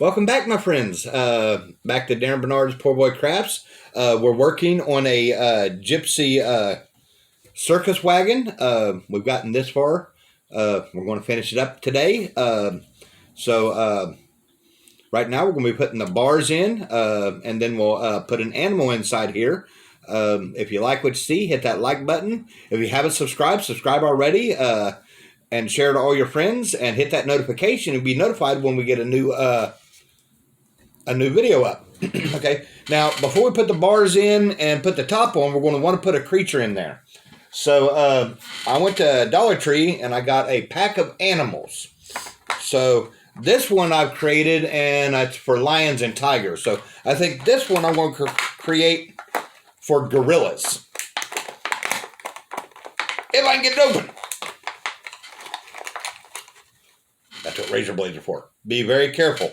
Welcome back, my friends. Back to Darren Bernard's Poor Boy Crafts. We're working on a Gypsy Circus wagon. We've gotten this far. We're going to finish it up today. So right now we're going to be putting the bars in, and then we'll put an animal inside here. If you like what you see, hit that like button. If you haven't subscribed, subscribe already. And share it to all your friends, and hit that notification and be notified when we get a new video up. Okay, now before we put the bars in and put the top on, we're going to want to put a creature in there. So I went to Dollar Tree and I got a pack of animals. So this one I've created, and it's for lions and tigers. So I think this one I'm going to create for gorillas. If I can get it open. That's what razor blades are for. Be very careful.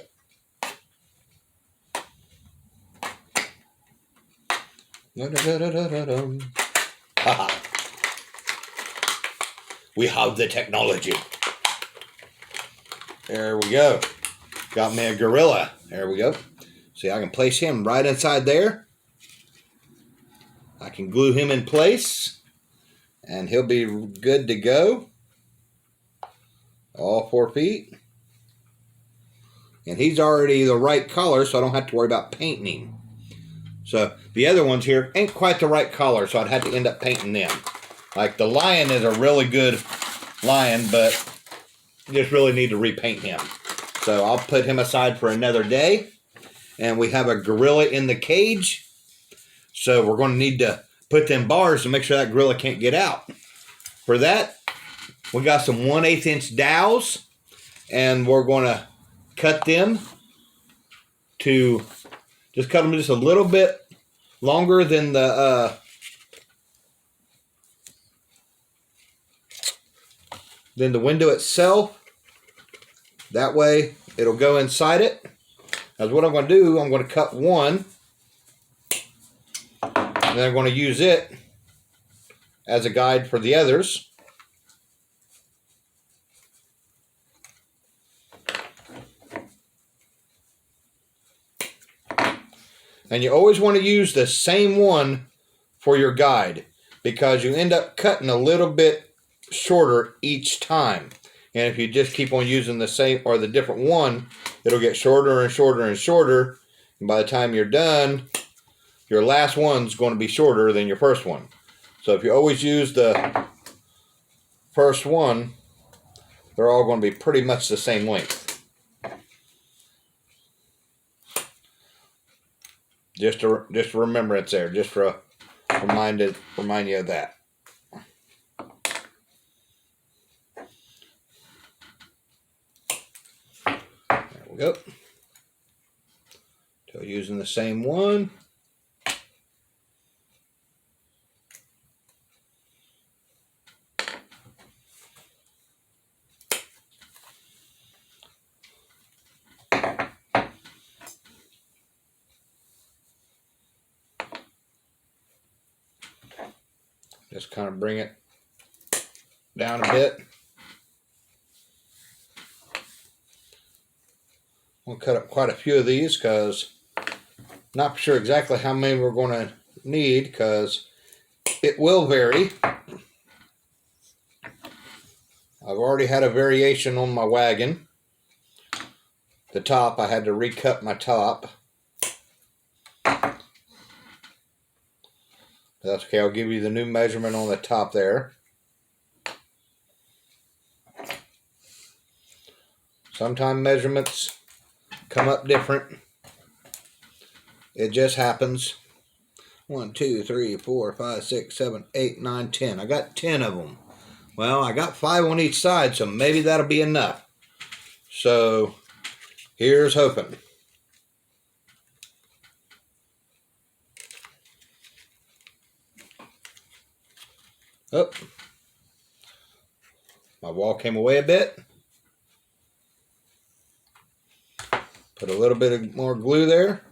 Haha. We have the technology. There we go. Got me a gorilla. There we go. See, I can place him right inside there. I can glue him in place, and he'll be good to go. All 4 feet. And he's already the right color, so I don't have to worry about painting him. So the other ones here ain't quite the right color, so I'd have to end up painting them. Like the lion is a really good lion, but just really need to repaint him. So I'll put him aside for another day. And we have a gorilla in the cage. So we're going to need to put them bars to make sure that gorilla can't get out. For that, we got some 1/8 inch dowels, and we're going to cut them to just cut them just a little bit longer than the window itself. That way it'll go inside it. That's what I'm going to do. I'm going to cut one, and then I'm going to use it as a guide for the others. And you always want to use the same one for your guide, because you end up cutting a little bit shorter each time. And if you just keep on using the same or the different one, it'll get shorter and shorter and shorter. And by the time you're done, your last one's going to be shorter than your first one. So if you always use the first one, they're all going to be pretty much the same length. Just a remembrance there, just for remind you of that. There we go. So using the same one. Just kind of bring it down a bit. We'll cut up quite a few of these, because not sure exactly how many we're going to need, because it will vary. I've already had a variation on my wagon. The top, I had to recut my top. That's okay. I'll give you the new measurement on the top there. Sometimes measurements come up different. It just happens. 1, 2, 3, 4, 5, 6, 7, 8, 9, 10. I got 10 of them. Well, I got 5 on each side, so maybe that'll be enough. So here's hoping. Oh, my wall came away a bit. Put a little bit more glue there.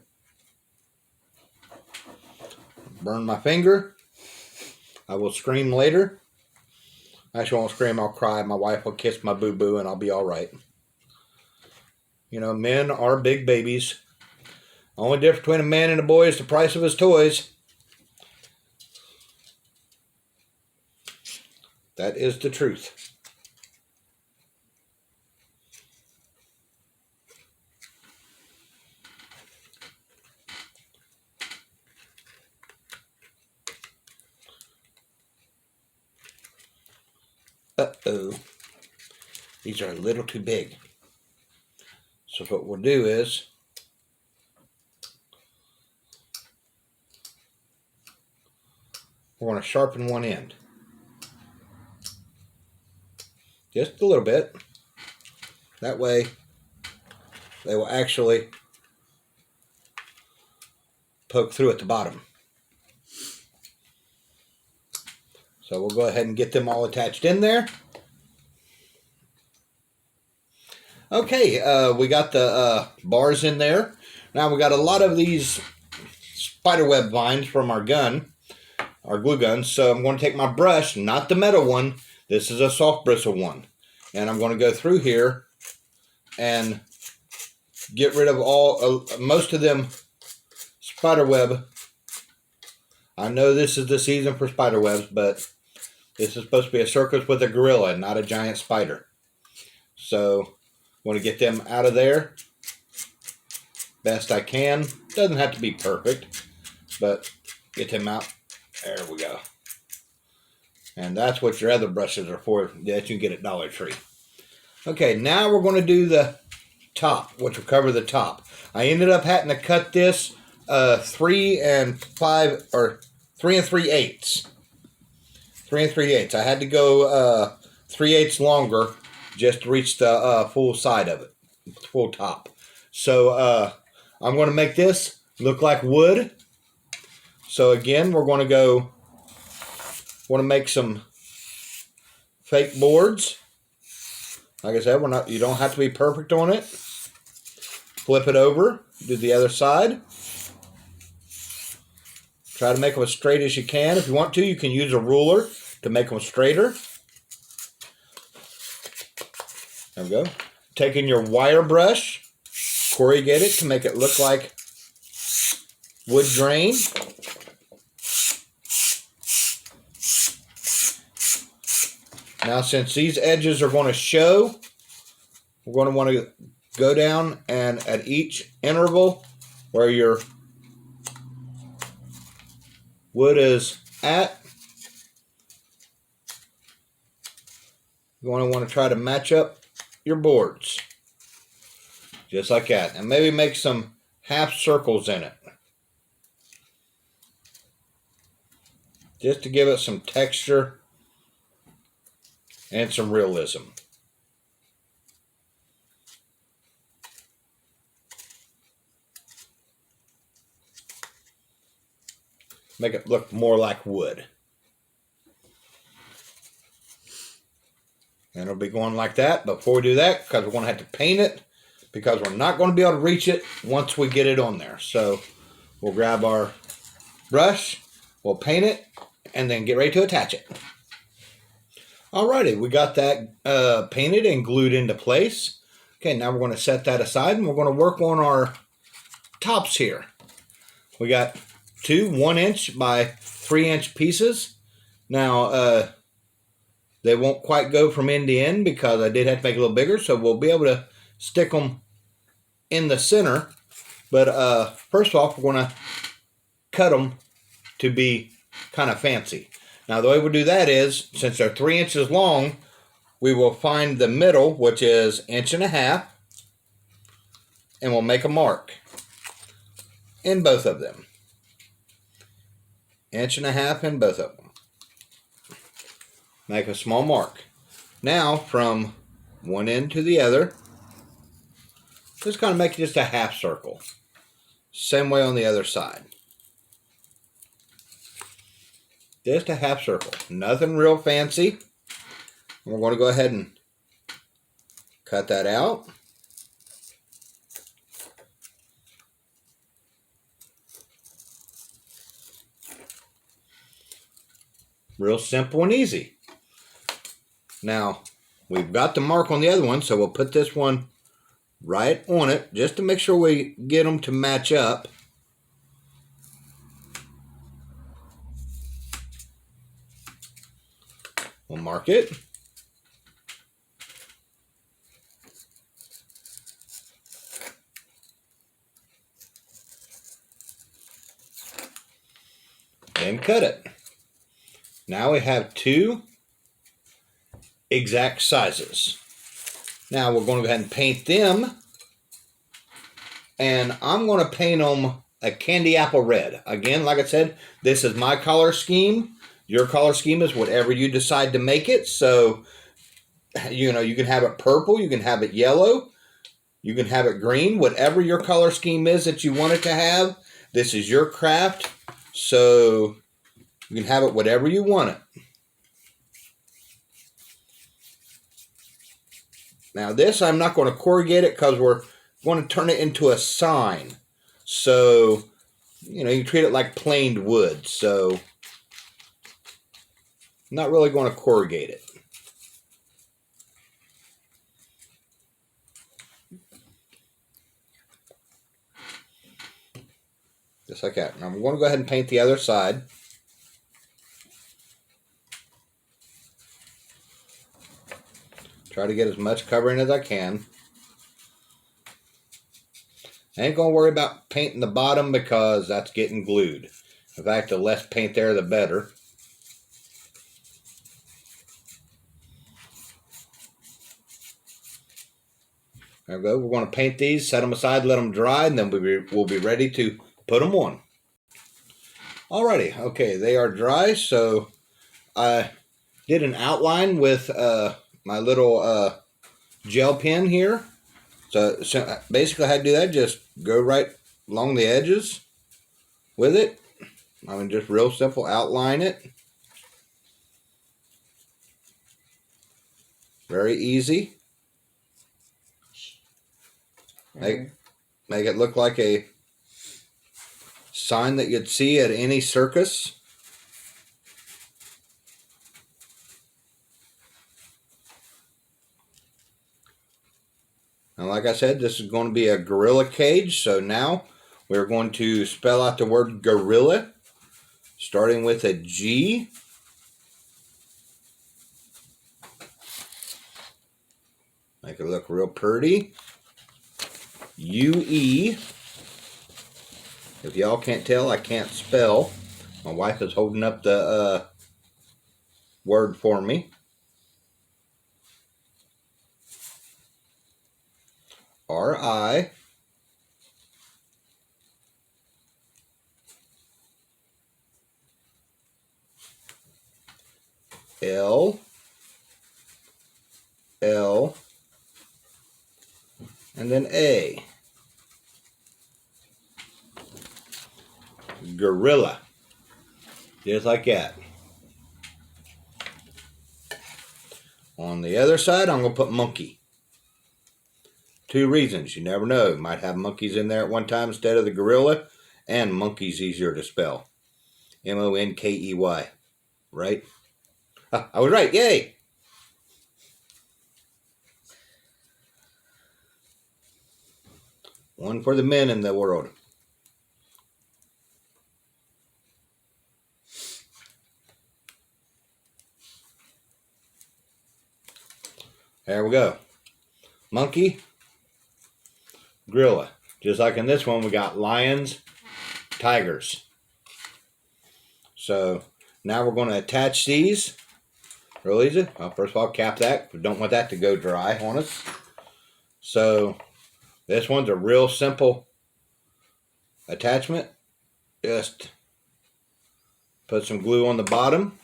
Burn my finger. I will scream later. Actually, I won't scream, I'll cry. My wife will kiss my boo-boo and I'll be all right. You know, men are big babies. Only difference between a man and a boy is the price of his toys. That is the truth. Uh-oh. These are a little too big. So what we'll do is we're going to sharpen one end. Just a little bit. That way they will actually poke through at the bottom. So we'll go ahead and get them all attached in there. Okay, we got the bars in there. Now we got a lot of these spiderweb vines from our gun, our glue gun. So I'm going to take my brush, not the metal one. This is a soft bristle one. And I'm going to go through here and get rid of all, most of them spiderweb. I know this is the season for spiderwebs, but this is supposed to be a circus with a gorilla, not a giant spider. So I want to get them out of there best I can. Doesn't have to be perfect, but get them out. There we go. And that's what your other brushes are for, that you can get at Dollar Tree. Okay, now we're going to do the top, which will cover the top. I ended up having to cut this 3 3/8. 3 3/8. I had to go 3/8 longer just to reach the full side of it, full top. So I'm going to make this look like wood. So again, we're going to want to make some fake boards. Like I said, you don't have to be perfect on it. Flip it over, do the other side. Try to make them as straight as you can. If you want to, you can use a ruler to make them straighter. There we go. Taking your wire brush, corrugate it to make it look like wood grain. Now, since these edges are going to show, we're going to want to go down and at each interval where your wood is at, you're going to want to try to match up your boards. Just like that. And maybe make some half circles in it. Just to give it some texture and some realism. Make it look more like wood. And it'll be going like that. But before we do that, because we're going to have to paint it, because we're not going to be able to reach it once we get it on there. So we'll grab our brush, we'll paint it, and then get ready to attach it. Alrighty, we got that painted and glued into place. Okay, now we're going to set that aside and we're going to work on our tops here. We got two 1-inch by 3-inch pieces. Now, they won't quite go from end to end because I did have to make it a little bigger, so we'll be able to stick them in the center. But first off, we're going to cut them to be kind of fancy. Now, the way we'll do that is, since they're 3 inches long, we will find the middle, which is 1.5 inches, and we'll make a mark in both of them. 1.5 inches in both of them. Make a small mark. Now, from one end to the other, just kind of make just a half circle. Same way on the other side. Just a half circle. Nothing real fancy. We're going to go ahead and cut that out. Real simple and easy. Now, we've got the mark on the other one, so we'll put this one right on it, just to make sure we get them to match up. We'll mark it. And cut it. Now we have two exact sizes. Now we're going to go ahead and paint them. And I'm going to paint them a candy apple red. Again, like I said, this is my color scheme. Your color scheme is whatever you decide to make it. So, you know, you can have it purple, you can have it yellow, you can have it green, whatever your color scheme is that you want it to have. This is your craft. So you can have it whatever you want it. Now this, I'm not going to corrugate it because we're going to turn it into a sign. So, you know, you treat it like planed wood. So I'm not really going to corrugate it. Just like that. Now I'm going to go ahead and paint the other side. Try to get as much covering as I can. I ain't going to worry about painting the bottom because that's getting glued. In fact, the less paint there, the better. There we go. We're going to paint these, set them aside, let them dry, and then we'll be ready to put them on. Alrighty, okay, they are dry, so I did an outline with my little gel pen here. So basically how to do that, just go right along the edges with it. I mean, just real simple, outline it. Very easy. Make it look like a sign that you'd see at any circus. And like I said, this is going to be a gorilla cage. So now we're going to spell out the word gorilla, starting with a G. Make it look real pretty. U-E. If y'all can't tell, I can't spell. My wife is holding up the word for me. R-I. L. L. And then A. Gorilla. Just like that. On the other side, I'm going to put monkey. 2 reasons. You never know. You might have monkeys in there at one time instead of the gorilla. And monkey's easier to spell. M-O-N-K-E-Y. Right? I was right. Yay! One for the men in the world. There we go. Monkey, gorilla. Just like in this one, we got lions, tigers. So now we're going to attach these. Real easy. Well, first of all, cap that. We don't want that to go dry on us. So this one's a real simple attachment. Just put some glue on the bottom.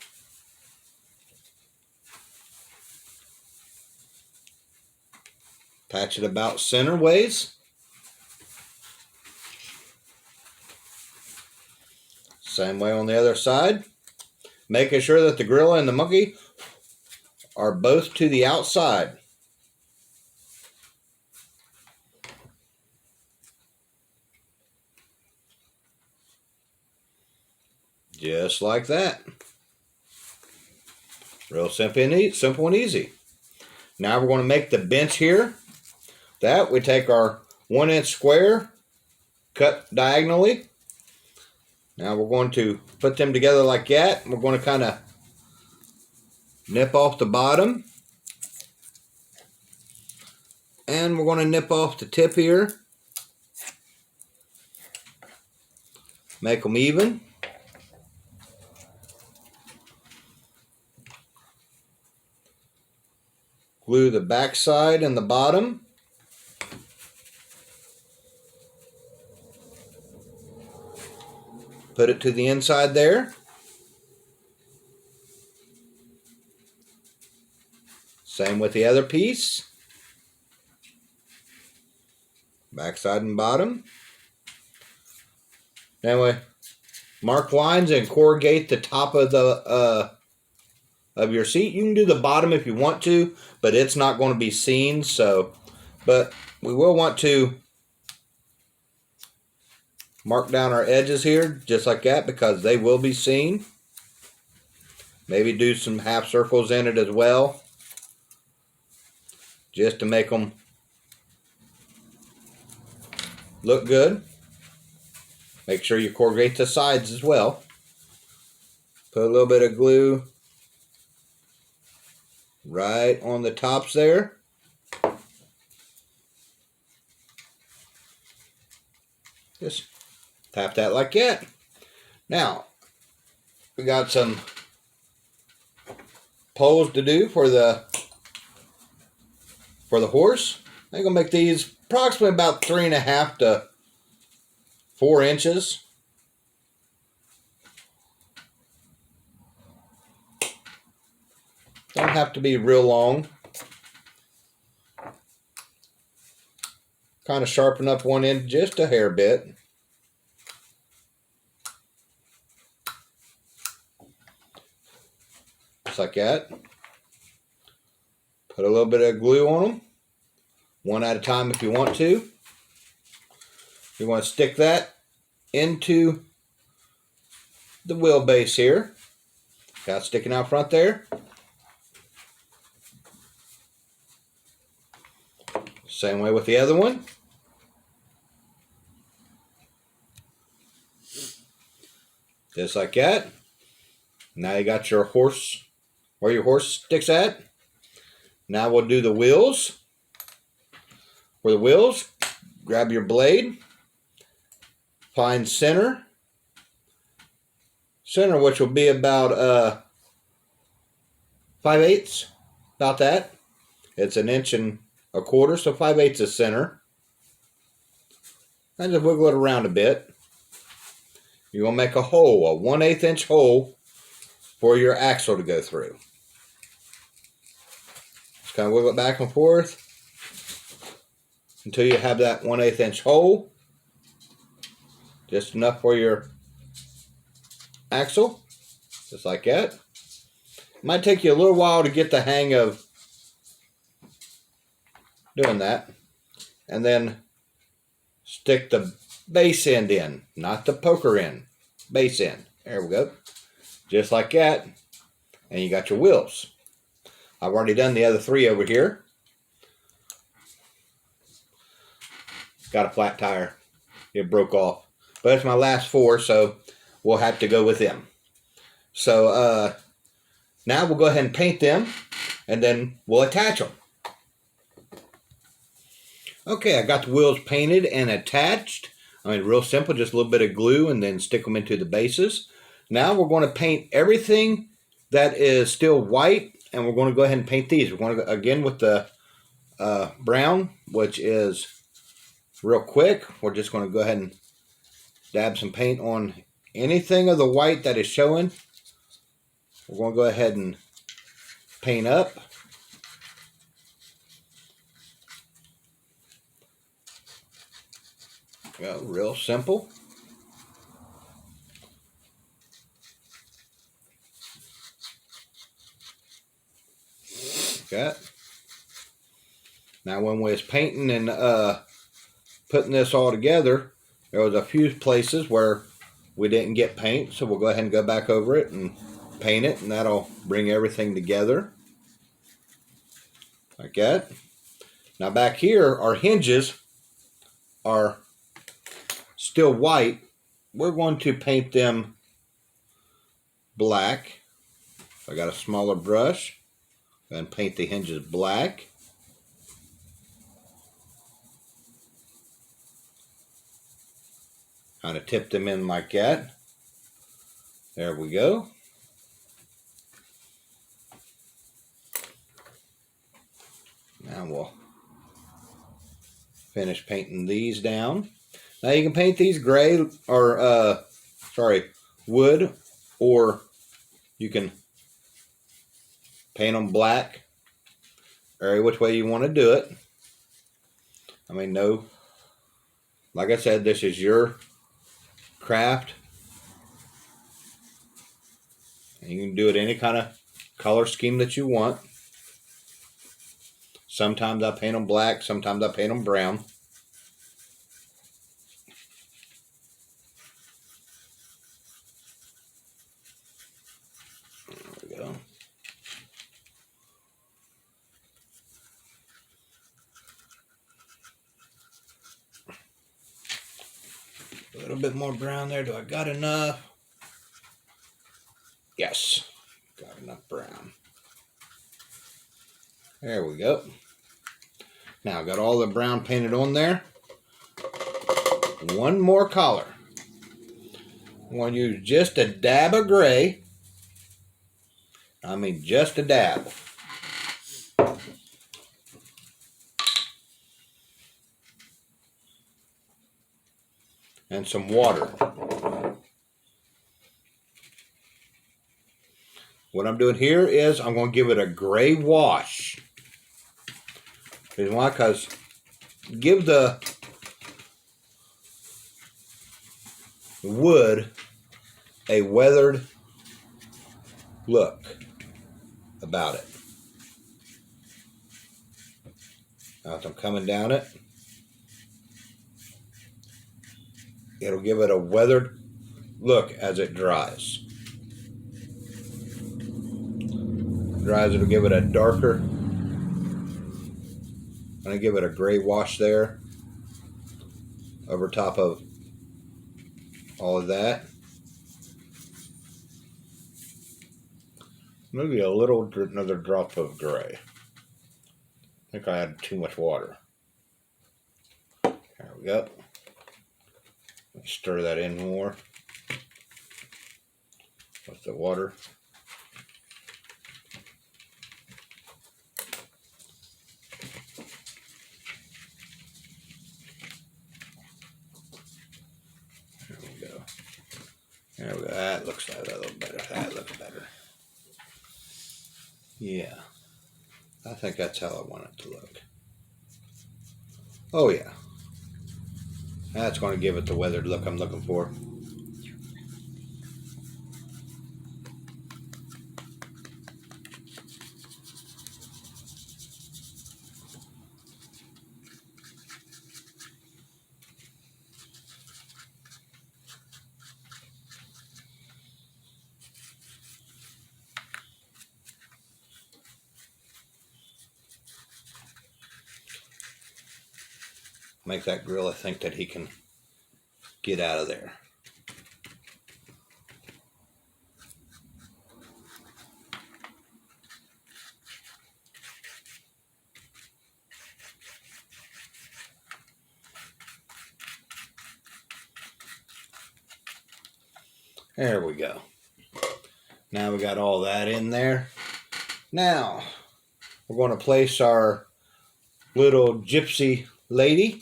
Attach it about center ways. Same way on the other side. Making sure that the gorilla and the monkey are both to the outside. Just like that. Real simple and easy. Now we're going to make the bench here. that, we take our 1-inch square, cut diagonally. Now we're going to put them together like that. We're going to kind of nip off the bottom. And we're going to nip off the tip here. Make them even. Glue the back side and the bottom. Put it to the inside there. Same with the other piece. Back side and bottom. Anyway, mark lines and corrugate the top of the of your seat. You can do the bottom if you want to, but it's not going to be seen. So, but we will want to mark down our edges here just like that because they will be seen. Maybe do some half circles in it as well, just to make them look good. Make sure you corrugate the sides as well. Put a little bit of glue right on the tops there. Just tap that like that. Now, we got some poles to do for the horse. I'm gonna make these approximately about 3.5 to 4 inches. Don't have to be real long. Kind of sharpen up one end just a hair bit. Just like that. Put a little bit of glue on them. One at a time if you want to. You want to stick that into the wheelbase here. Got it sticking out front there. Same way with the other one. Just like that. Now you got your horse, where your horse sticks at. Now we'll do the wheels. For the wheels, grab your blade. Find center. Center, which will be about 5/8, about that. It's 1 1/4 inches, so 5/8 is center. And just wiggle it around a bit. You're going to make a hole, a 1/8 inch hole for your axle to go through. Just kind of wiggle it back and forth until you have that 1/8 inch hole. Just enough for your axle, just like that. It might take you a little while to get the hang of doing that. And then stick the base end in, not the poker end, base end. There we go. Just like that. And you got your wheels. I've already done the other 3 over here. Got a flat tire. It broke off. But it's my last 4, so we'll have to go with them. So now we'll go ahead and paint them, and then we'll attach them. Okay, I got the wheels painted and attached. I mean, real simple, just a little bit of glue and then stick them into the bases. Now we're going to paint everything that is still white, and we're going to go ahead and paint these. We're going to go again with the brown, which is real quick. We're just going to go ahead and dab some paint on anything of the white that is showing. We're going to go ahead and paint up. Go, real simple. Okay. Now when we was painting and putting this all together, there was a few places where we didn't get paint, so we'll go ahead and go back over it and paint it, and that'll bring everything together like that. Now back here, our hinges are still white. We're going to paint them black. I got a smaller brush and paint the hinges black. Kind of tip them in like that. There we go. Now we'll finish painting these down. Now you can paint these gray or wood, or you can paint them black, or which way you want to do it. I mean, no, like I said, this is your craft. And you can do it any kind of color scheme that you want. Sometimes I paint them black, sometimes I paint them brown. There we go. A little bit more brown there. Do I got enough? Yes, got enough brown. There we go. Now I got all the brown painted on there. One more color. I'm going to use just a dab of gray. I mean just a dab. And some water. What I'm doing here is I'm going to give it a gray wash. Reason why? Because give the wood a weathered look about it. Now as I'm coming down it, it'll give it a weathered look as it dries. Dries, it'll give it a darker. I'm going to give it a gray wash there over top of all of that. Maybe another drop of gray. I think I had too much water. There we go. Stir that in more with the water. There we go. That looks like a little better. That looks better. Yeah. I think that's how I want it to look. Oh yeah. That's going to give it the weathered look I'm looking for. Make that gorilla think that he can get out of there. There we go. Now we got all that in there. Now we're going to place our little gypsy lady.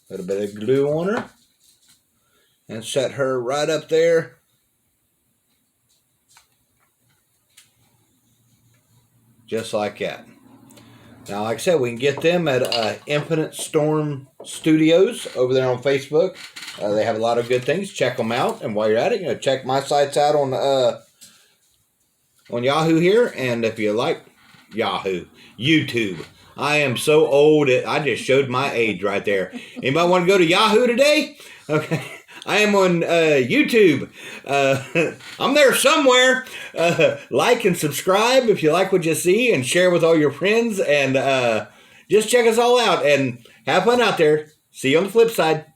A little bit of glue on her and set her right up there. Just like that. Now, like I said, we can get them at Infinite Storm Studios over there on Facebook. They have a lot of good things. Check them out. And while you're at it, check my sites out on Yahoo here. And if you like Yahoo, YouTube. I am so old, I just showed my age right there. Anybody want to go to Yahoo today? Okay. I am on YouTube. I'm there somewhere. Like and subscribe if you like what you see, and share with all your friends. And just check us all out and have fun out there. See you on the flip side.